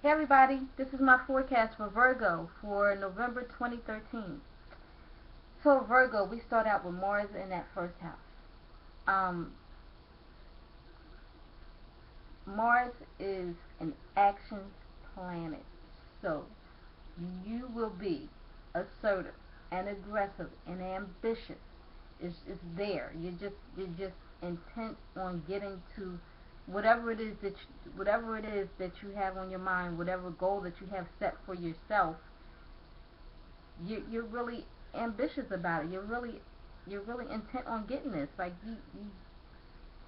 Hey everybody, this is my forecast for Virgo for November 2013. So Virgo, we start out with Mars in that first house. Mars is an action planet, so you will be assertive and aggressive and ambitious. It's there. You're just intent on getting to whatever it is that you have on your mind, whatever goal that you have set for yourself. You're really ambitious about it. You're really intent on getting this. Like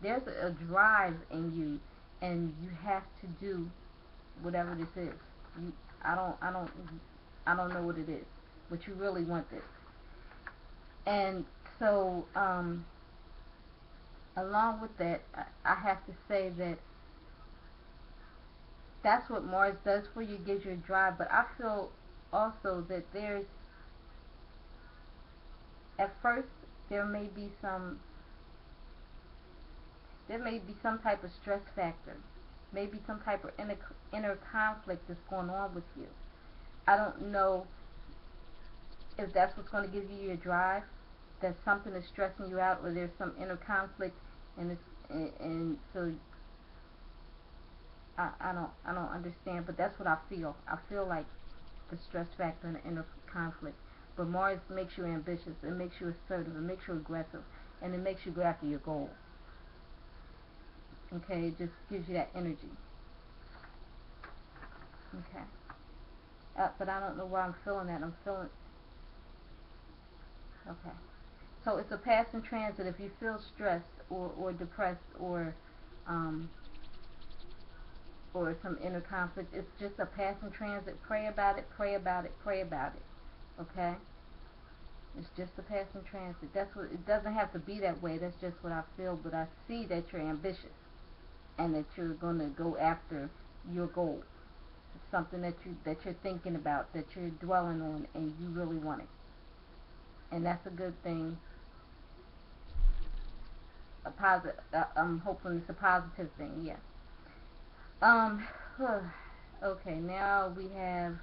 there's a drive in you, and you have to do whatever this is. You, I don't know what it is, but you really want this. And so, along with that, I have to say that that's what Mars does for you, gives you a drive. But I feel also that at first, there may be some type of stress factor, maybe some type of inner conflict that's going on with you. I don't know if that's what's going to give you your drive, that something is stressing you out, or there's some inner conflict, and so I don't understand, but that's what I feel. I feel like the stress factor and the inner conflict. But Mars makes you ambitious, it makes you assertive, it makes you aggressive, and it makes you go after your goal. Okay, it just gives you that energy. Okay, but I don't know why I'm feeling that. I'm feeling okay. So it's a passing transit. If you feel stressed or depressed um, or some inner conflict, it's just a passing transit. Pray about it. Pray about it. Pray about it. Okay. It's just a passing transit. That's what. It doesn't have to be that way. That's just what I feel. But I see that you're ambitious and that you're going to go after your goal. It's something that you're thinking about, that you're dwelling on, and you really want it. And that's a good thing. A positive. I'm hoping it's a positive thing. Yeah. Um. Okay. Now we have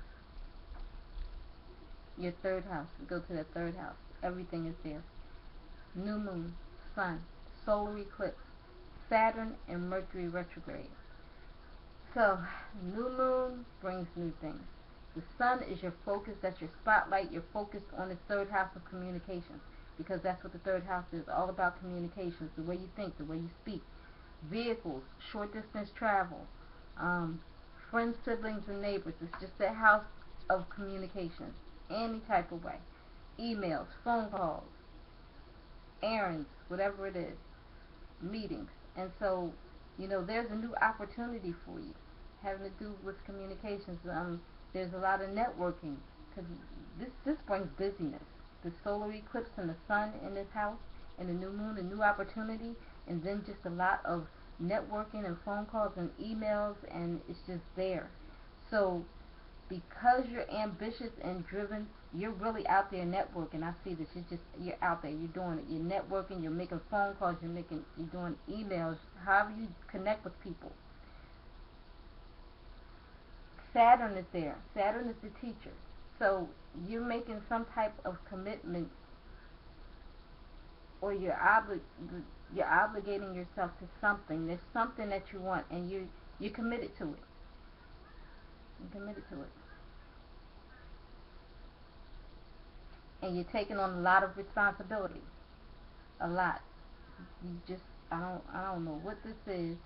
your third house. We go to the third house. Everything is there. New moon, sun, solar eclipse, Saturn, and Mercury retrograde. So, new moon brings new things. The sun is your focus. That's your spotlight. You're focused on the third house of communications, because that's what the third house is, all about communications, the way you think, the way you speak. Vehicles, short distance travel, friends, siblings, and neighbors. It's just that house of communications, any type of way. Emails, phone calls, errands, whatever it is, meetings. And so, there's a new opportunity for you having to do with communications. There's a lot of networking, because this brings busyness. The solar eclipse and the sun in this house, and the new moon, a new opportunity, and then just a lot of networking and phone calls and emails, and it's just there. So because you're ambitious and driven, you're really out there networking. I see that you're out there, you're doing it, you're networking, you're making phone calls, you're doing emails, however you connect with people. Saturn is there. Saturn is the teacher. So you're making some type of commitment, or you're obligating yourself to something. There's something that you want, and you're committed to it. You're committed to it. And you're taking on a lot of responsibility. A lot. I don't know what this is,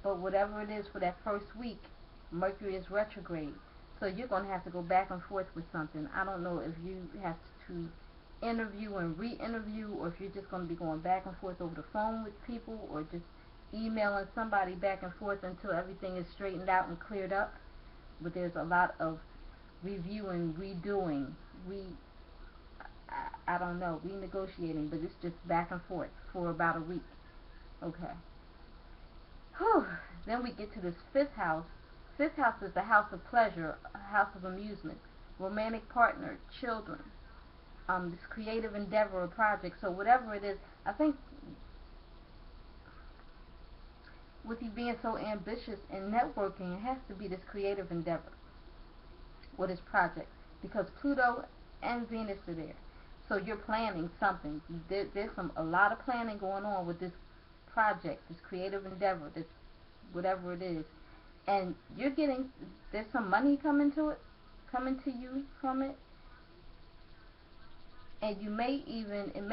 but whatever it is, for that first week, Mercury is retrograde. So you're going to have to go back and forth with something. I don't know if you have to interview and re-interview, or if you're just going to be going back and forth over the phone with people, or just emailing somebody back and forth until everything is straightened out and cleared up. But there's a lot of reviewing, redoing, I don't know, renegotiating, but it's just back and forth for about a week. Okay. Whew. Then we get to this fifth house. Fifth house is the house of pleasure, a house of amusement, romantic partner, children, this creative endeavor or project. So whatever it is, I think with you being so ambitious and networking, it has to be this creative endeavor or this project, because Pluto and Venus are there. So you're planning something. There's a lot of planning going on with this project, this creative endeavor, this whatever it is, and there's some money coming to you from it, and it may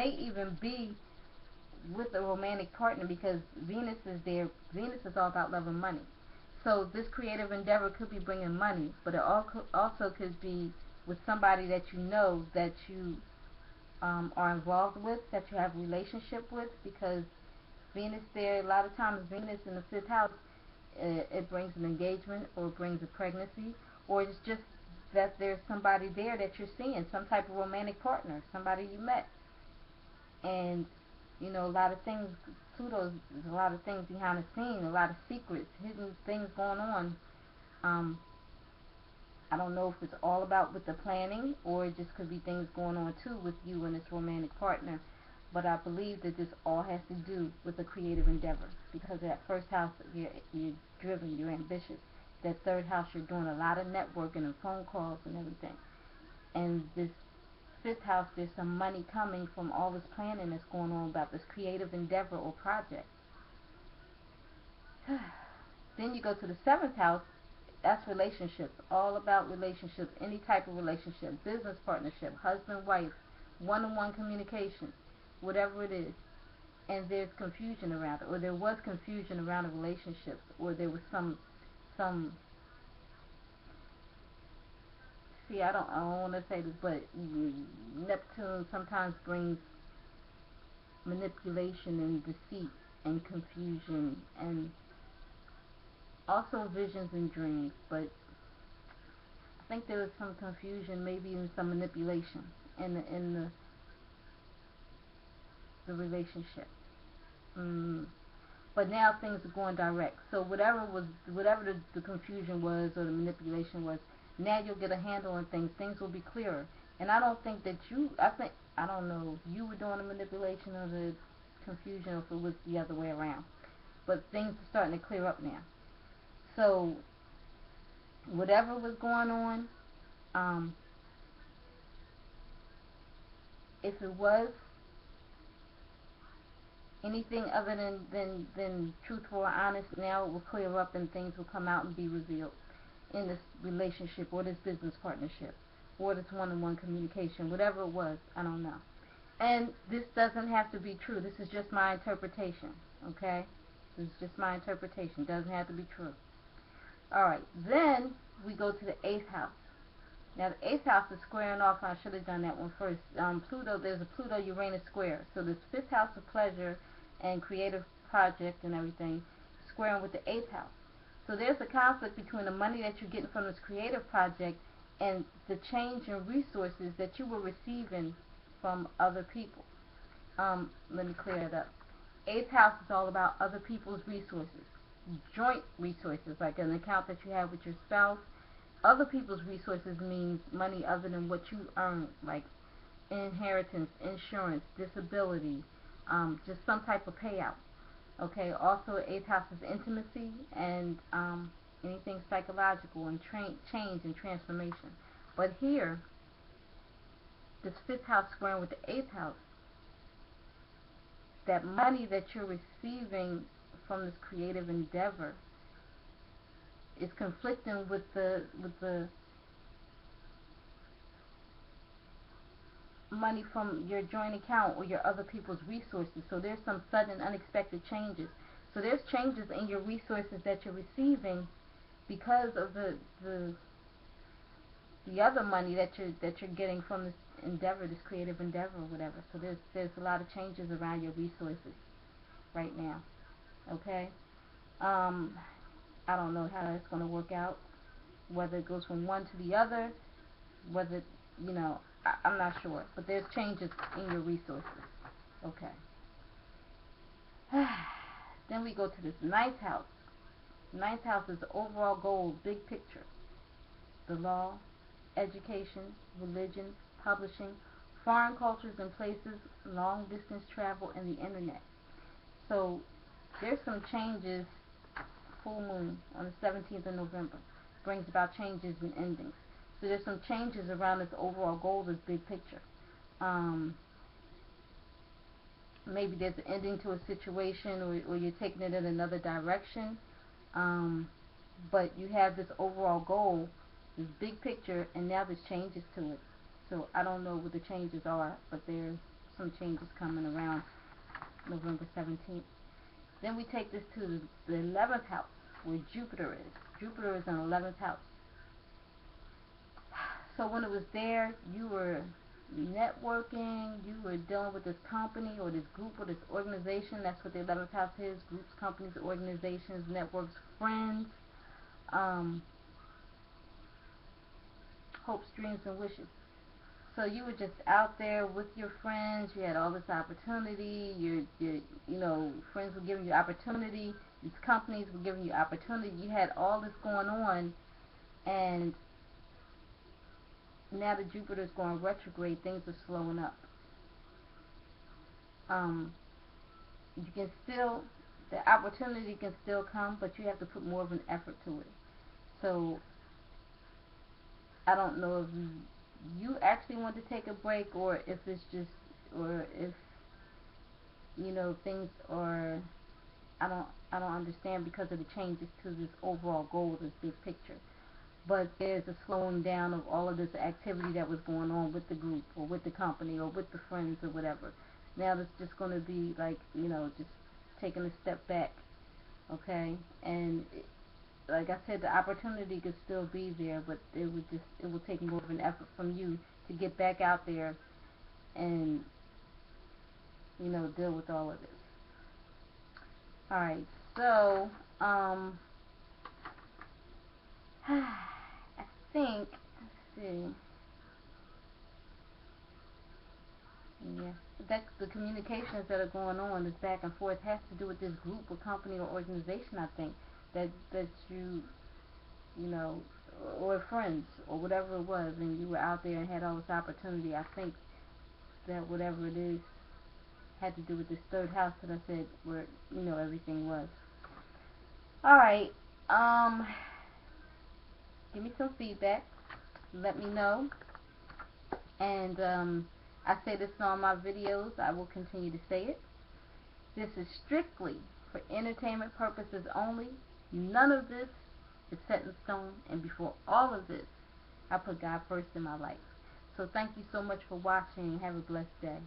even be with a romantic partner, because Venus is there. Venus is all about love and money. So this creative endeavor could be bringing money, but it also could be with somebody that you know, that you are involved with, that you have a relationship with, because Venus there, a lot of times Venus in the 5th house, it brings an engagement, or it brings a pregnancy, or it's just that there's somebody there that you're seeing, some type of romantic partner, somebody you met. And a lot of things, Pluto is a lot of things behind the scene, a lot of secrets, hidden things going on. I don't know if it's all about with the planning, or it just could be things going on too with you and this romantic partner. But I believe that this all has to do with a creative endeavor, because that 1st house, you're driven, you're ambitious. That 3rd house, you're doing a lot of networking and phone calls and everything. And this 5th house, there's some money coming from all this planning that's going on about this creative endeavor or project. Then you go to the 7th house. That's relationships, all about relationships, any type of relationship, business partnership, husband, wife, one-on-one communication, whatever it is. And there's confusion around it, or there was confusion around the relationships, or there was some see, I don't want to say this, but Neptune sometimes brings manipulation and deceit and confusion, and also visions and dreams. But I think there was some confusion, maybe even some manipulation in the relationship. But now things are going direct. So whatever the confusion was, or the manipulation was, now you'll get a handle on things. Things will be clearer. And I don't think that I don't know if you were doing the manipulation or the confusion, or if it was the other way around. But things are starting to clear up now. So whatever was going on, if it was anything other than truthful or honest, now it will clear up, and things will come out and be revealed in this relationship, or this business partnership, or this one-on-one communication, whatever it was, I don't know. And this doesn't have to be true. This is just my interpretation, okay? This is just my interpretation. It doesn't have to be true. Alright, then we go to the 8th house. Now the 8th house is squaring off. I should have done that one first. Pluto, there's a Pluto-Uranus square. So this 5th house of pleasure and creative project and everything, squaring with the 8th house. So there's a conflict between the money that you're getting from this creative project and the change in resources that you were receiving from other people. Let me clear it up. 8th house is all about other people's resources, joint resources, like an account that you have with your spouse. Other people's resources means money other than what you earn, like inheritance, insurance, disability, just some type of payout. Okay. Also, 8th house is intimacy and anything psychological and change and transformation. But here, this 5th house squaring with the 8th house, that money that you're receiving from this creative endeavor is conflicting with the money from your joint account or your other people's resources. So there's some sudden unexpected changes. So there's changes in your resources that you're receiving because of the other money that you're getting from this endeavor, this creative endeavor or whatever. So there's a lot of changes around your resources right now. Okay? I don't know how that's going to work out, whether it goes from one to the other, whether, I'm not sure. But there's changes in your resources. Okay. Then we go to this 9th house. 9th house is the overall goal, big picture. The law, education, religion, publishing, foreign cultures and places, long distance travel, and the internet. So there's some changes full moon on the 17th of November. Brings about changes and endings. So there's some changes around this overall goal, this big picture. Maybe there's an ending to a situation, or you're taking it in another direction. But you have this overall goal, this big picture, and now there's changes to it. So I don't know what the changes are, but there's some changes coming around November 17th. Then we take this to the 11th house, where Jupiter is. Jupiter is in the 11th house. So when it was there, you were networking, you were dealing with this company or this group or this organization. That's what the 11th house is: groups, companies, organizations, networks, friends, hopes, dreams, and wishes. So you were just out there with your friends. You had all this opportunity. Friends were giving you opportunity. These companies were giving you opportunity. You had all this going on, and now that Jupiter's going retrograde, things are slowing up. You can still, the opportunity can still come, but you have to put more of an effort to it. So I don't know if you actually want to take a break, or if it's just, or if things are, I don't understand, because of the changes to this overall goal, this big picture. But there's a slowing down of all of this activity that was going on with the group or with the company or with the friends or whatever. Now it's just going to be like, just taking a step back, okay? And like I said, the opportunity could still be there, but it will take more of an effort from you to get back out there and deal with all of this. All right, so I think, let's see, yeah, that the communications that are going on, this back and forth, has to do with this group or company or organization. I think that you or friends or whatever it was, and you were out there and had all this opportunity. I think that whatever it is had to do with this third house that I said, where everything was. All right, give me some feedback. Let me know. And I say this in all my videos. I will continue to say it. This is strictly for entertainment purposes only. None of this is set in stone. And before all of this, I put God first in my life. So thank you so much for watching. Have a blessed day.